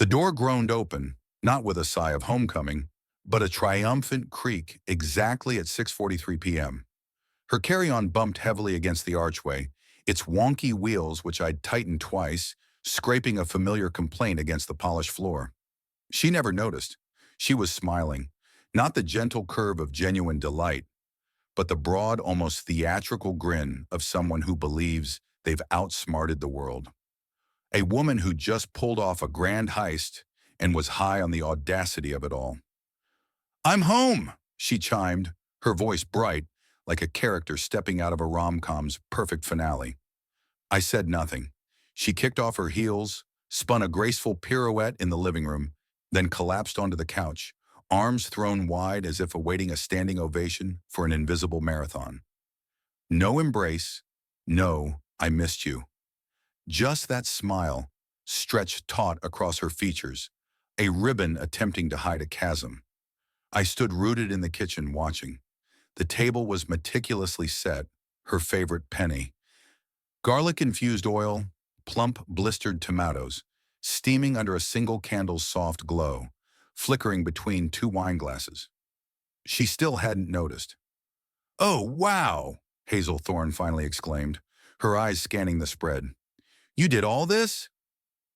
The door groaned open, not with a sigh of homecoming, but a triumphant creak exactly at 6:43 p.m. Her carry-on bumped heavily against the archway, its wonky wheels, which I'd tightened twice, scraping a familiar complaint against the polished floor. She never noticed. She was smiling, not the gentle curve of genuine delight, but the broad, almost theatrical grin of someone who believes they've outsmarted the world. A woman who just pulled off a grand heist and was high on the audacity of it all. "I'm home," she chimed, her voice bright, like a character stepping out of a rom-com's perfect finale. I said nothing. She kicked off her heels, spun a graceful pirouette in the living room, then collapsed onto the couch, arms thrown wide as if awaiting a standing ovation for an invisible marathon. No embrace, no, "I missed you." Just that smile, stretched taut across her features, a ribbon attempting to hide a chasm. I stood rooted in the kitchen watching. The table was meticulously set, her favorite penny. Garlic-infused oil, plump blistered tomatoes, steaming under a single candle's soft glow, flickering between two wine glasses. She still hadn't noticed. "Oh, wow!" Hazel Thorne finally exclaimed, her eyes scanning the spread. "You did all this?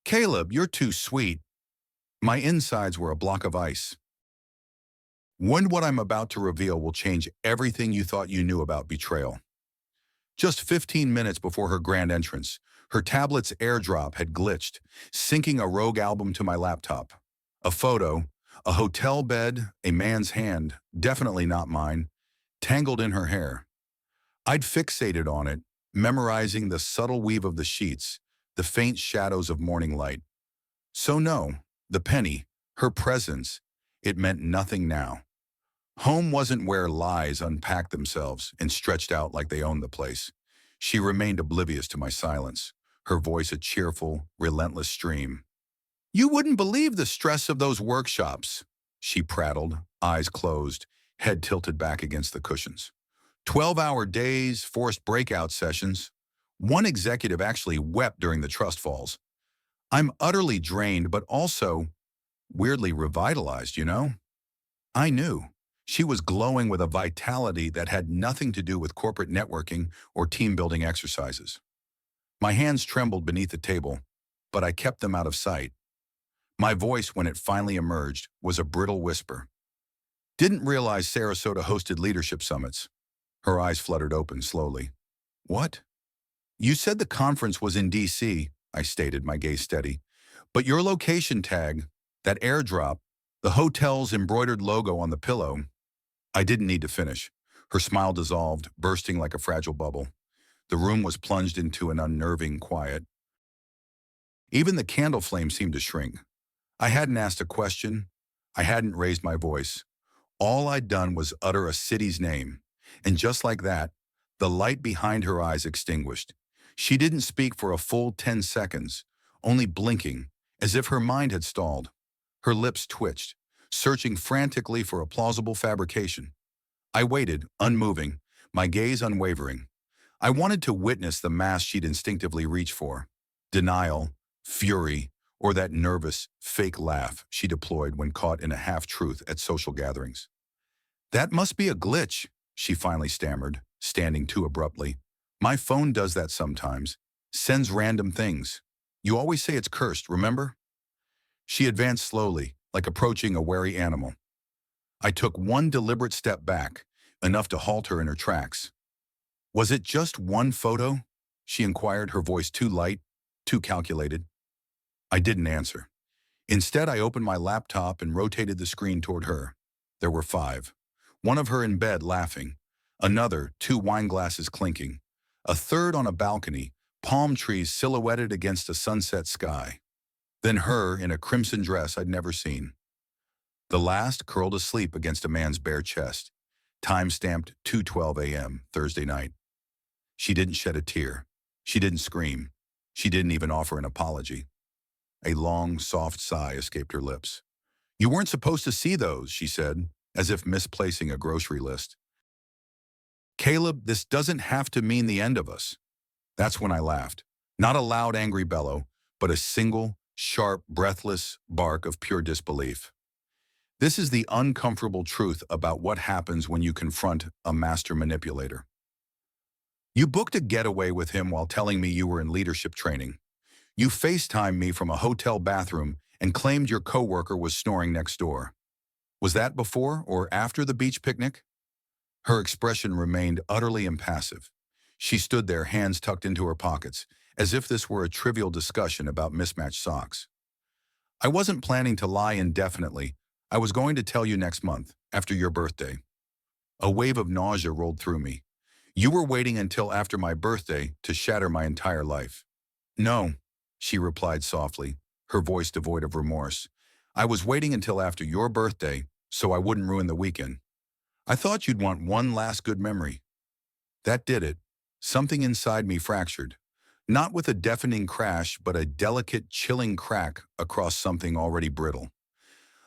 Caleb, you're too sweet." My insides were a block of ice. What I'm about to reveal will change everything you thought you knew about betrayal. Just 15 minutes before her grand entrance, her tablet's airdrop had glitched, syncing a rogue album to my laptop. A photo, a hotel bed, a man's hand, definitely not mine, tangled in her hair. I'd fixated on it, memorizing the subtle weave of the sheets, the faint shadows of morning light. So no, the penny, her presence, it meant nothing now. Home wasn't where lies unpacked themselves and stretched out like they owned the place. She remained oblivious to my silence, her voice a cheerful, relentless stream. "You wouldn't believe the stress of those workshops," she prattled, eyes closed, head tilted back against the cushions. 12-hour days, forced breakout sessions. One executive actually wept during the trust falls. I'm utterly drained, but also weirdly revitalized, you know? I knew. She was glowing with a vitality that had nothing to do with corporate networking or team-building exercises. My hands trembled beneath the table, but I kept them out of sight. My voice, when it finally emerged, was a brittle whisper. "Didn't realize Sarasota hosted leadership summits." Her eyes fluttered open slowly. "What?" "You said the conference was in D.C., I stated, my gaze steady. "But your location tag, that airdrop, the hotel's embroidered logo on the pillow." I didn't need to finish. Her smile dissolved, bursting like a fragile bubble. The room was plunged into an unnerving quiet. Even the candle flame seemed to shrink. I hadn't asked a question. I hadn't raised my voice. All I'd done was utter a city's name. And just like that, the light behind her eyes extinguished. She didn't speak for a full 10 seconds, only blinking, as if her mind had stalled. Her lips twitched, searching frantically for a plausible fabrication. I waited, unmoving, my gaze unwavering. I wanted to witness the mask she'd instinctively reached for. Denial, fury, or that nervous, fake laugh she deployed when caught in a half-truth at social gatherings. "That must be a glitch," she finally stammered, standing too abruptly. "My phone does that sometimes. Sends random things. You always say it's cursed, remember?" She advanced slowly, like approaching a wary animal. I took one deliberate step back, enough to halt her in her tracks. "Was it just one photo?" she inquired, her voice too light, too calculated. I didn't answer. Instead, I opened my laptop and rotated the screen toward her. There were 5. One of her in bed laughing, another, 2 wine glasses clinking, a third on a balcony, palm trees silhouetted against a sunset sky. Then her in a crimson dress I'd never seen. The last curled asleep against a man's bare chest, time-stamped 2:12 a.m. Thursday night. She didn't shed a tear. She didn't scream. She didn't even offer an apology. A long, soft sigh escaped her lips. "You weren't supposed to see those," she said, as if misplacing a grocery list. "Caleb, this doesn't have to mean the end of us." That's when I laughed. Not a loud, angry bellow, but a single, sharp, breathless bark of pure disbelief. This is the uncomfortable truth about what happens when you confront a master manipulator. You booked a getaway with him while telling me you were in leadership training. You FaceTimed me from a hotel bathroom and claimed your coworker was snoring next door. Was that before or after the beach picnic? Her expression remained utterly impassive. She stood there, hands tucked into her pockets, as if this were a trivial discussion about mismatched socks. I wasn't planning to lie indefinitely. I was going to tell you next month, after your birthday. A wave of nausea rolled through me. You were waiting until after my birthday to shatter my entire life. No, she replied softly, her voice devoid of remorse. I was waiting until after your birthday so I wouldn't ruin the weekend. I thought you'd want one last good memory. That did it. Something inside me fractured. Not with a deafening crash, but a delicate, chilling crack across something already brittle.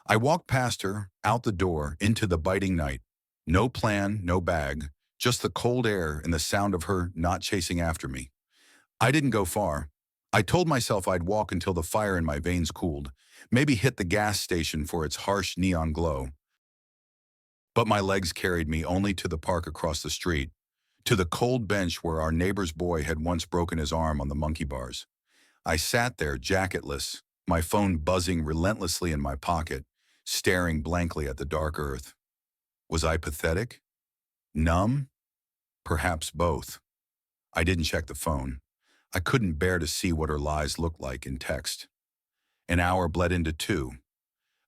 I walked past her, out the door, into the biting night. No plan, no bag, just the cold air and the sound of her not chasing after me. I didn't go far. I told myself I'd walk until the fire in my veins cooled, maybe hit the gas station for its harsh neon glow. But my legs carried me only to the park across the street, to the cold bench where our neighbor's boy had once broken his arm on the monkey bars. I sat there, jacketless, my phone buzzing relentlessly in my pocket, staring blankly at the dark earth. Was I pathetic? Numb? Perhaps both. I didn't check the phone. I couldn't bear to see what her lies looked like in text. An hour bled into two.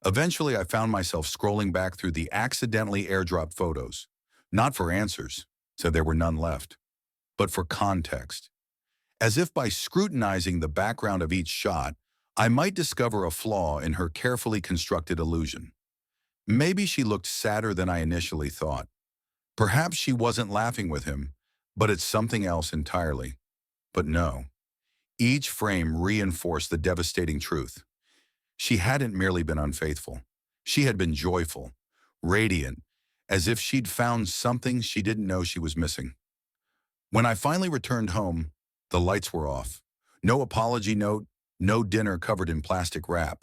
Eventually, I found myself scrolling back through the accidentally airdropped photos, not for answers, so there were none left, but for context. As if by scrutinizing the background of each shot, I might discover a flaw in her carefully constructed illusion. Maybe she looked sadder than I initially thought. Perhaps she wasn't laughing with him, but it's something else entirely. But no. Each frame reinforced the devastating truth. She hadn't merely been unfaithful. She had been joyful, radiant, as if she'd found something she didn't know she was missing. When I finally returned home, the lights were off. No apology note, no dinner covered in plastic wrap.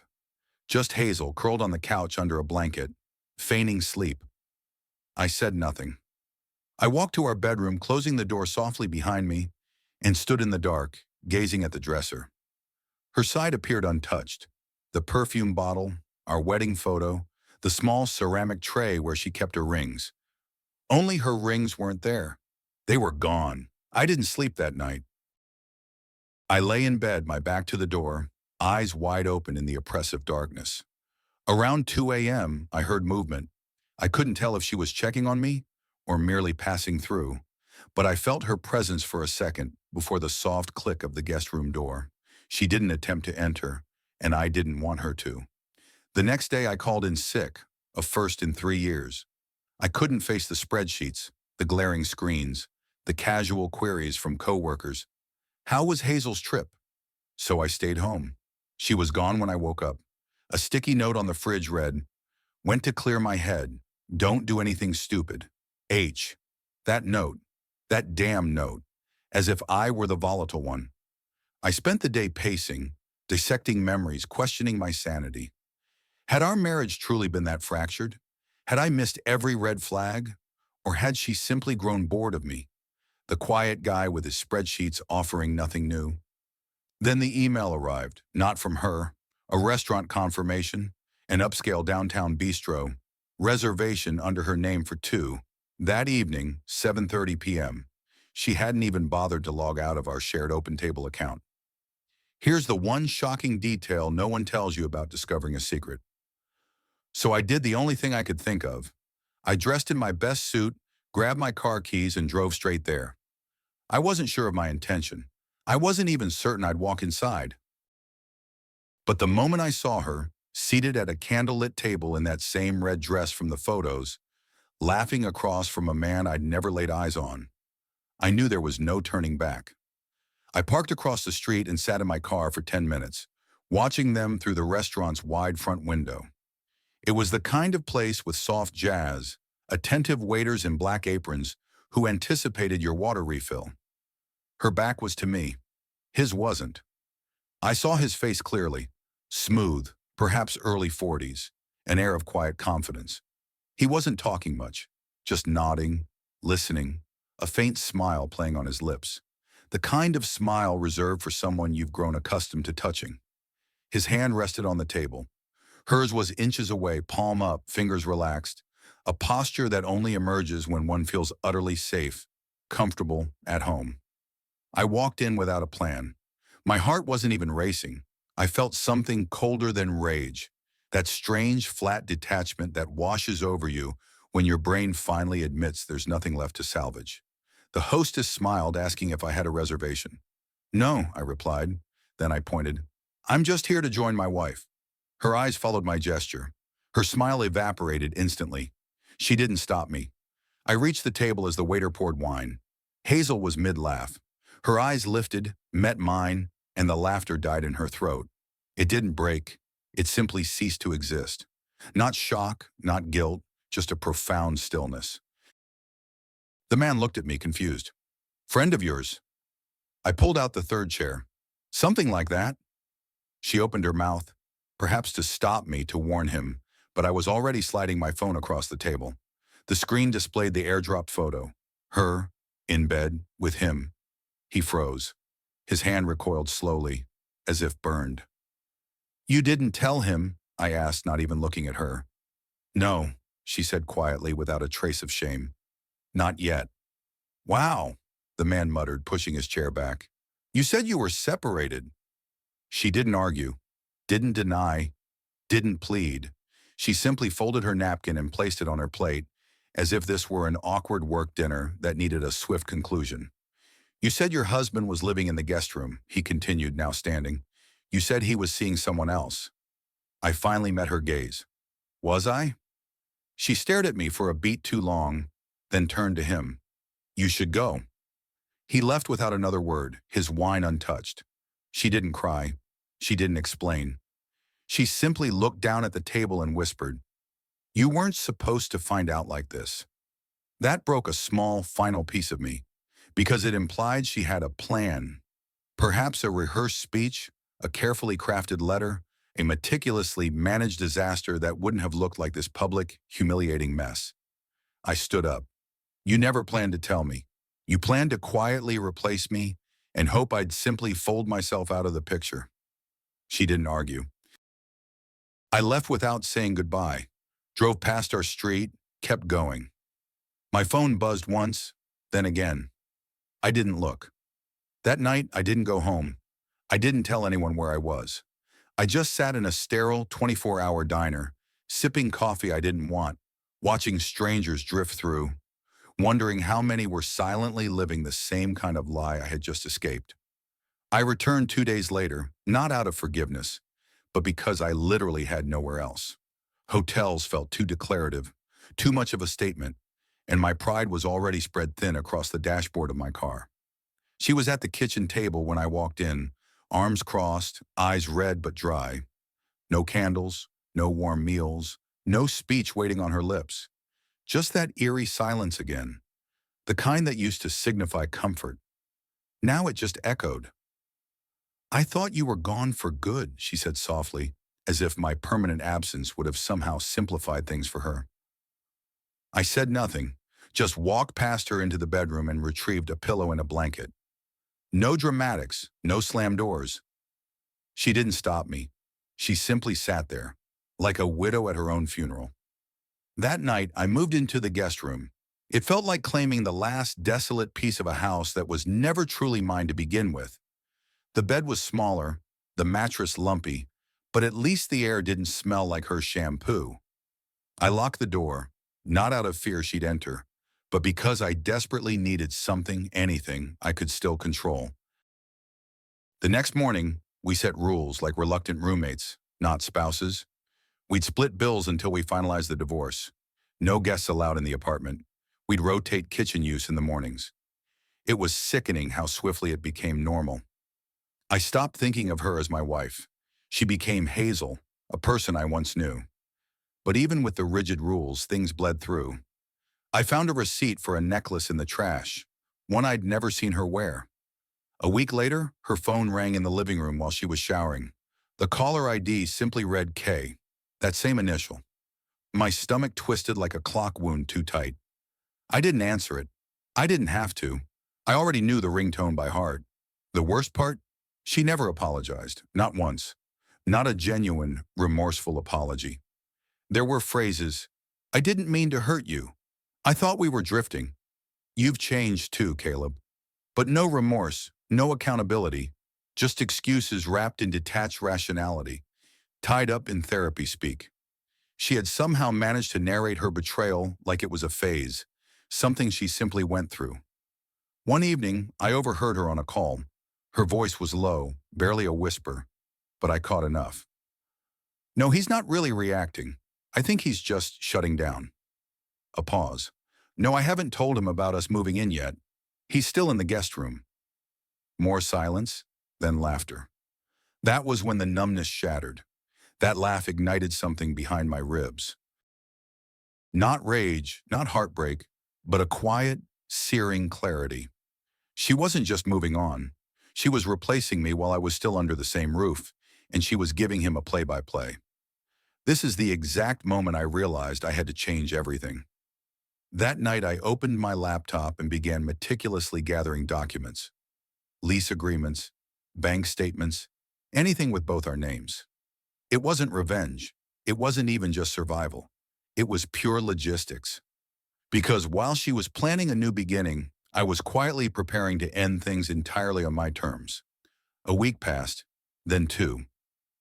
Just Hazel curled on the couch under a blanket, feigning sleep. I said nothing. I walked to our bedroom, closing the door softly behind me, and stood in the dark, gazing at the dresser. Her side appeared untouched. The perfume bottle, our wedding photo, the small ceramic tray where she kept her rings. Only her rings weren't there. They were gone. I didn't sleep that night. I lay in bed, my back to the door, eyes wide open in the oppressive darkness. Around 2 a.m., I heard movement. I couldn't tell if she was checking on me or merely passing through, but I felt her presence for a second before the soft click of the guest room door. She didn't attempt to enter, and I didn't want her to. The next day I called in sick, a first in 3 years. I couldn't face the spreadsheets, the glaring screens, the casual queries from coworkers. How was Hazel's trip? So I stayed home. She was gone when I woke up. A sticky note on the fridge read, "Went to clear my head. Don't do anything stupid. H." That note, that damn note, as if I were the volatile one. I spent the day pacing, dissecting memories, questioning my sanity. Had our marriage truly been that fractured? Had I missed every red flag? Or had she simply grown bored of me, the quiet guy with his spreadsheets offering nothing new? Then the email arrived, not from her, a restaurant confirmation, an upscale downtown bistro, reservation under her name for two. That evening, 7:30 p.m. She hadn't even bothered to log out of our shared OpenTable account. Here's the one shocking detail no one tells you about discovering a secret. So I did the only thing I could think of. I dressed in my best suit, grabbed my car keys, and drove straight there. I wasn't sure of my intention. I wasn't even certain I'd walk inside. But the moment I saw her, seated at a candlelit table in that same red dress from the photos, laughing across from a man I'd never laid eyes on, I knew there was no turning back. I parked across the street and sat in my car for 10 minutes, watching them through the restaurant's wide front window. It was the kind of place with soft jazz, attentive waiters in black aprons who anticipated your water refill. Her back was to me. His wasn't. I saw his face clearly, Smooth, perhaps early 40s, an air of quiet confidence. He wasn't talking much, just nodding, listening, a faint smile playing on his lips. The kind of smile reserved for someone you've grown accustomed to touching. His hand rested on the table. Hers was inches away, palm up, fingers relaxed, a posture that only emerges when one feels utterly safe, comfortable, at home. I walked in without a plan. My heart wasn't even racing. I felt something colder than rage, that strange, flat detachment that washes over you when your brain finally admits there's nothing left to salvage. The hostess smiled, asking if I had a reservation. No, I replied. Then I pointed. I'm just here to join my wife. Her eyes followed my gesture. Her smile evaporated instantly. She didn't stop me. I reached the table as the waiter poured wine. Hazel was mid-laugh. Her eyes lifted, met mine, and the laughter died in her throat. It didn't break. It simply ceased to exist. Not shock, not guilt, just a profound stillness. The man looked at me, confused. Friend of yours? I pulled out the third chair. Something like that. She opened her mouth, perhaps to stop me, to warn him, but I was already sliding my phone across the table. The screen displayed the airdropped photo. Her, in bed, with him. He froze. His hand recoiled slowly, as if burned. You didn't tell him? I asked, not even looking at her. No, she said quietly, without a trace of shame. Not yet. Wow, the man muttered, pushing his chair back. You said you were separated. She didn't argue, didn't deny, didn't plead. She simply folded her napkin and placed it on her plate, as if this were an awkward work dinner that needed a swift conclusion. You said your husband was living in the guest room, he continued, now standing. You said he was seeing someone else. I finally met her gaze. Was I? She stared at me for a beat too long, then turned to him. You should go. He left without another word, his wine untouched. She didn't cry. She didn't explain. She simply looked down at the table and whispered, You weren't supposed to find out like this. That broke a small, final piece of me, because it implied she had a plan, perhaps a rehearsed speech, a carefully crafted letter, a meticulously managed disaster that wouldn't have looked like this public, humiliating mess. I stood up. You never planned to tell me. You planned to quietly replace me and hope I'd simply fold myself out of the picture. She didn't argue. I left without saying goodbye, drove past our street, kept going. My phone buzzed once, then again. I didn't look. That night, I didn't go home. I didn't tell anyone where I was. I just sat in a sterile 24-hour diner, sipping coffee I didn't want, watching strangers drift through, wondering how many were silently living the same kind of lie I had just escaped. I returned 2 days later, not out of forgiveness, but because I literally had nowhere else. Hotels felt too declarative, too much of a statement, and my pride was already spread thin across the dashboard of my car. She was at the kitchen table when I walked in, arms crossed, eyes red but dry. No candles, no warm meals, no speech waiting on her lips. Just that eerie silence again, the kind that used to signify comfort. Now it just echoed. I thought you were gone for good, she said softly, as if my permanent absence would have somehow simplified things for her. I said nothing, just walked past her into the bedroom and retrieved a pillow and a blanket. No dramatics, no slam doors. She didn't stop me. She simply sat there, like a widow at her own funeral. That night, I moved into the guest room. It felt like claiming the last desolate piece of a house that was never truly mine to begin with. The bed was smaller, the mattress lumpy, but at least the air didn't smell like her shampoo. I locked the door, not out of fear she'd enter, but because I desperately needed something, anything, I could still control. The next morning, we set rules like reluctant roommates, not spouses. We'd split bills until we finalized the divorce. No guests allowed in the apartment. We'd rotate kitchen use in the mornings. It was sickening how swiftly it became normal. I stopped thinking of her as my wife. She became Hazel, a person I once knew. But even with the rigid rules, things bled through. I found a receipt for a necklace in the trash, one I'd never seen her wear. A week later, her phone rang in the living room while she was showering. The caller ID simply read K, that same initial. My stomach twisted like a clock wound too tight. I didn't answer it. I didn't have to. I already knew the ringtone by heart. The worst part? She never apologized, not once. Not a genuine, remorseful apology. There were phrases, "I didn't mean to hurt you. I thought we were drifting. You've changed too, Caleb." But no remorse, no accountability, just excuses wrapped in detached rationality, tied up in therapy speak. She had somehow managed to narrate her betrayal like it was a phase, something she simply went through. One evening, I overheard her on a call. Her voice was low, barely a whisper, but I caught enough. "No, he's not really reacting. I think he's just shutting down." A pause. "No, I haven't told him about us moving in yet. He's still in the guest room." More silence, then laughter. That was when the numbness shattered. That laugh ignited something behind my ribs. Not rage, not heartbreak, but a quiet, searing clarity. She wasn't just moving on. She was replacing me while I was still under the same roof, and she was giving him a play-by-play. This is the exact moment I realized I had to change everything. That night, I opened my laptop and began meticulously gathering documents. Lease agreements, bank statements, anything with both our names. It wasn't revenge. It wasn't even just survival. It was pure logistics. Because while she was planning a new beginning, I was quietly preparing to end things entirely on my terms. A week passed, then two.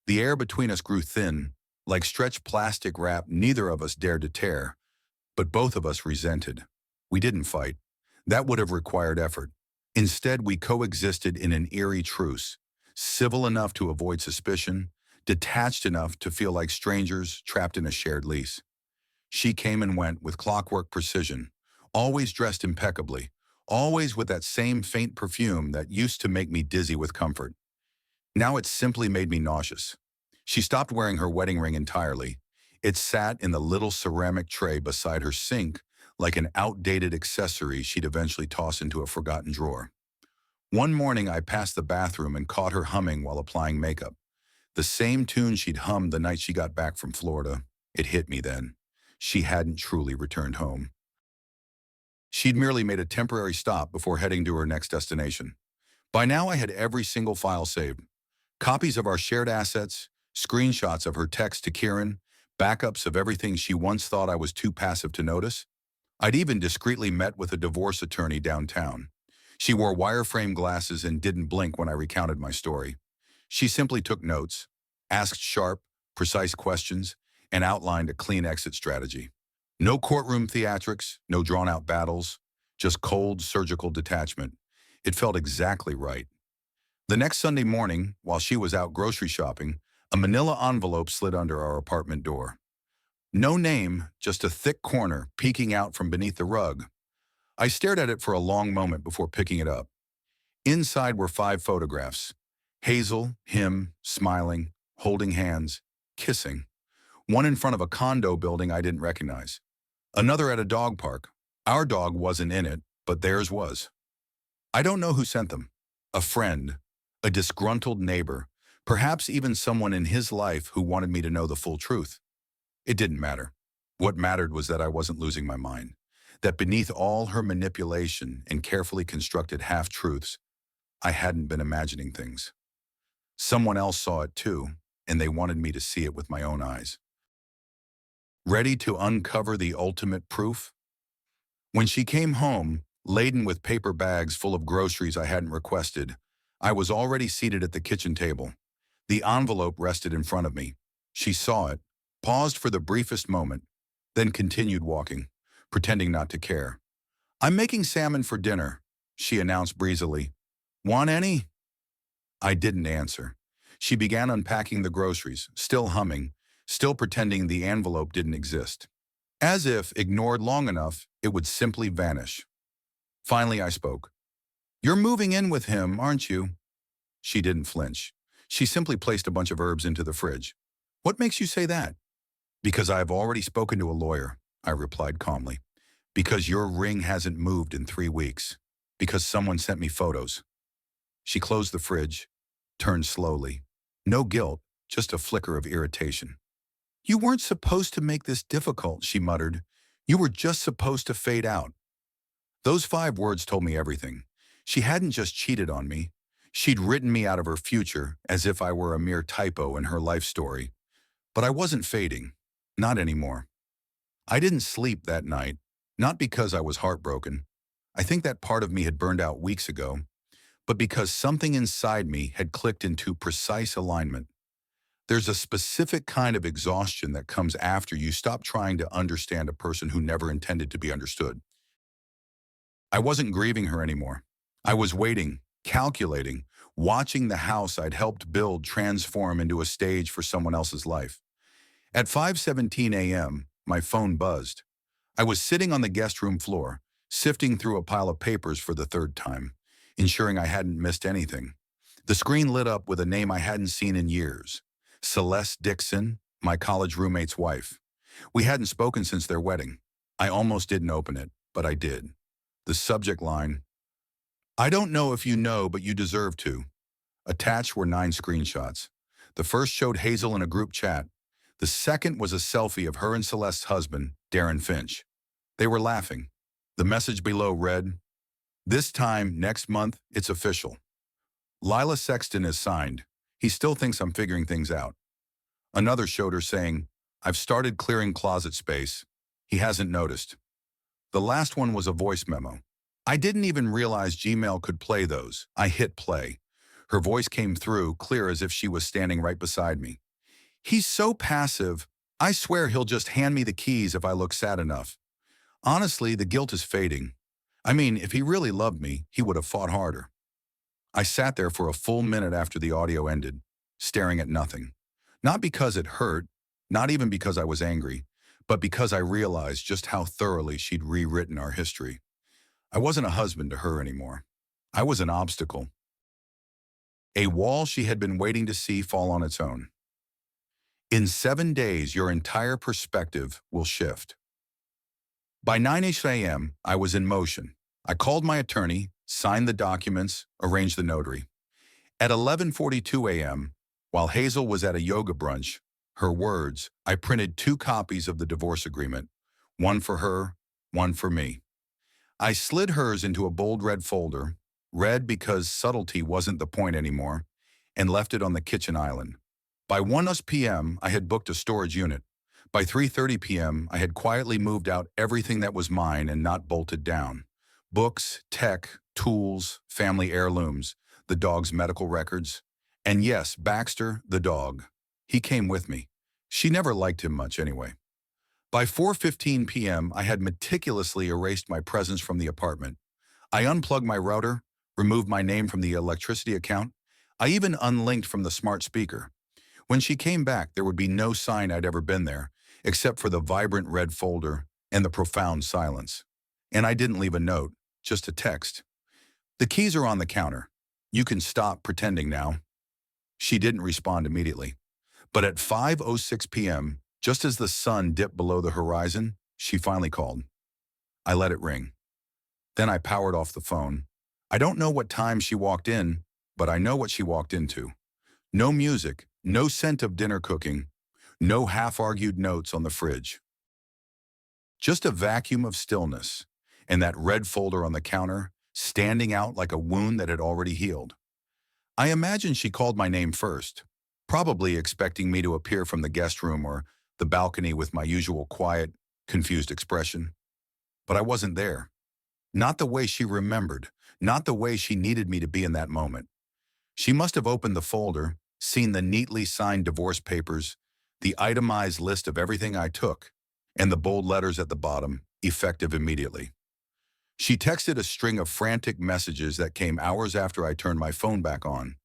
The air between us grew thin, like stretched plastic wrap neither of us dared to tear, but both of us resented. We didn't fight. That would have required effort. Instead, we coexisted in an eerie truce, civil enough to avoid suspicion, detached enough to feel like strangers trapped in a shared lease. She came and went with clockwork precision, always dressed impeccably, always with that same faint perfume that used to make me dizzy with comfort. Now it simply made me nauseous. She stopped wearing her wedding ring entirely. It sat in the little ceramic tray beside her sink like an outdated accessory she'd eventually toss into a forgotten drawer. One morning, I passed the bathroom and caught her humming while applying makeup. The same tune she'd hummed the night she got back from Florida. It hit me then. She hadn't truly returned home. She'd merely made a temporary stop before heading to her next destination. By now, I had every single file saved. Copies of our shared assets, screenshots of her text to Kieran, backups of everything she once thought I was too passive to notice. I'd even discreetly met with a divorce attorney downtown. She wore wireframe glasses and didn't blink when I recounted my story. She simply took notes, asked sharp, precise questions, and outlined a clean exit strategy. No courtroom theatrics, no drawn-out battles, just cold, surgical detachment. It felt exactly right. The next Sunday morning, while she was out grocery shopping, a manila envelope slid under our apartment door. No name, just a thick corner peeking out from beneath the rug. I stared at it for a long moment before picking it up. Inside were 5 photographs. Hazel, him, smiling, holding hands, kissing. One in front of a condo building I didn't recognize. Another at a dog park. Our dog wasn't in it, but theirs was. I don't know who sent them. A friend, a disgruntled neighbor, perhaps even someone in his life who wanted me to know the full truth. It didn't matter. What mattered was that I wasn't losing my mind. That beneath all her manipulation and carefully constructed half-truths, I hadn't been imagining things. Someone else saw it too, and they wanted me to see it with my own eyes. Ready to uncover the ultimate proof? When she came home, laden with paper bags full of groceries I hadn't requested, I was already seated at the kitchen table. The envelope rested in front of me. She saw it, paused for the briefest moment, then continued walking, pretending not to care. "I'm making salmon for dinner," she announced breezily. "Want any?" I didn't answer. She began unpacking the groceries, still humming, still pretending the envelope didn't exist. As if, ignored long enough, it would simply vanish. Finally, I spoke. "You're moving in with him, aren't you?" She didn't flinch. She simply placed a bunch of herbs into the fridge. "What makes you say that?" "Because I've already spoken to a lawyer," I replied calmly. "Because your ring hasn't moved in 3 weeks. Because someone sent me photos." She closed the fridge, turned slowly. No guilt, just a flicker of irritation. "You weren't supposed to make this difficult," she muttered. "You were just supposed to fade out." Those 5 words told me everything. She hadn't just cheated on me. She'd written me out of her future as if I were a mere typo in her life story. But I wasn't fading. Not anymore. I didn't sleep that night, not because I was heartbroken. I think that part of me had burned out weeks ago, but because something inside me had clicked into precise alignment. There's a specific kind of exhaustion that comes after you stop trying to understand a person who never intended to be understood. I wasn't grieving her anymore. I was waiting, calculating, watching the house I'd helped build transform into a stage for someone else's life. At 5:17 a.m., my phone buzzed. I was sitting on the guest room floor, sifting through a pile of papers for the third time, ensuring I hadn't missed anything. The screen lit up with a name I hadn't seen in years. Celeste Dixon, my college roommate's wife. We hadn't spoken since their wedding. I almost didn't open it, but I did. The subject line, "I don't know if you know, but you deserve to." Attached were 9 screenshots. The first showed Hazel in a group chat. The second was a selfie of her and Celeste's husband, Darren Finch. They were laughing. The message below read, "This time, next month, it's official. Lila Sexton is signed. He still thinks I'm figuring things out." Another showed her saying, "I've started clearing closet space. He hasn't noticed." The last one was a voice memo. I didn't even realize Gmail could play those. I hit play. Her voice came through, clear as if she was standing right beside me. "He's so passive. I swear he'll just hand me the keys if I look sad enough. Honestly, the guilt is fading. I mean, if he really loved me, he would have fought harder." I sat there for a full minute after the audio ended, staring at nothing. Not because it hurt, not even because I was angry, but because I realized just how thoroughly she'd rewritten our history. I wasn't a husband to her anymore. I was an obstacle. A wall she had been waiting to see fall on its own. In 7 days, your entire perspective will shift. By 9-ish a.m., I was in motion. I called my attorney, signed the documents, arranged the notary. At 11:42 a.m., while Hazel was at a yoga brunch, her words, I printed 2 copies of the divorce agreement, one for her, one for me. I slid hers into a bold red folder, red because subtlety wasn't the point anymore, and left it on the kitchen island. By 1 p.m., I had booked a storage unit. By 3:30 p.m., I had quietly moved out everything that was mine and not bolted down. Books, tech, tools, family heirlooms, the dog's medical records. And yes, Baxter, the dog. He came with me. She never liked him much anyway. By 4:15 p.m., I had meticulously erased my presence from the apartment. I unplugged my router, removed my name from the electricity account. I even unlinked from the smart speaker. When she came back, there would be no sign I'd ever been there, except for the vibrant red folder and the profound silence. And I didn't leave a note, just a text. "The keys are on the counter. You can stop pretending now." She didn't respond immediately. But at 5:06 p.m., just as the sun dipped below the horizon, she finally called. I let it ring. Then I powered off the phone. I don't know what time she walked in, but I know what she walked into. No music, no scent of dinner cooking, no half-argued notes on the fridge. Just a vacuum of stillness, and that red folder on the counter, standing out like a wound that had already healed. I imagine she called my name first, probably expecting me to appear from the guest room or the balcony with my usual quiet, confused expression. But I wasn't there. Not the way she remembered, not the way she needed me to be in that moment. She must have opened the folder, seen the neatly signed divorce papers, the itemized list of everything I took, and the bold letters at the bottom, effective immediately. She texted a string of frantic messages that came hours after I turned my phone back on.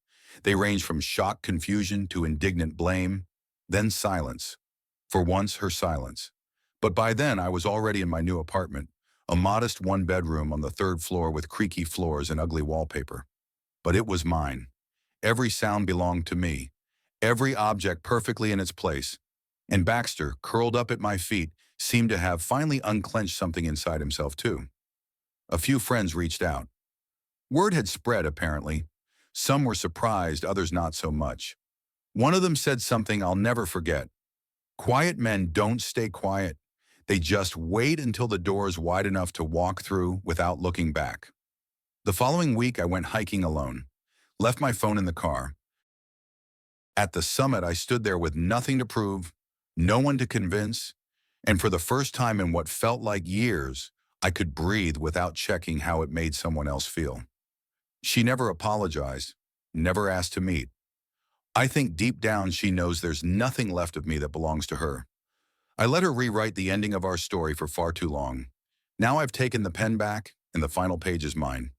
They ranged from shocked confusion to indignant blame, then silence. For once, her silence. But by then, I was already in my new apartment, a modest 1-bedroom on the 3rd floor with creaky floors and ugly wallpaper. But it was mine. Every sound belonged to me, every object perfectly in its place. And Baxter, curled up at my feet, seemed to have finally unclenched something inside himself too. A few friends reached out. Word had spread, apparently. Some were surprised, others not so much. One of them said something I'll never forget. Quiet men don't stay quiet. They just wait until the door is wide enough to walk through without looking back. The following week, I went hiking alone, left my phone in the car. At the summit, I stood there with nothing to prove, no one to convince, and for the first time in what felt like years, I could breathe without checking how it made someone else feel. She never apologized, never asked to meet. I think deep down she knows there's nothing left of me that belongs to her. I let her rewrite the ending of our story for far too long. Now I've taken the pen back, and the final page is mine.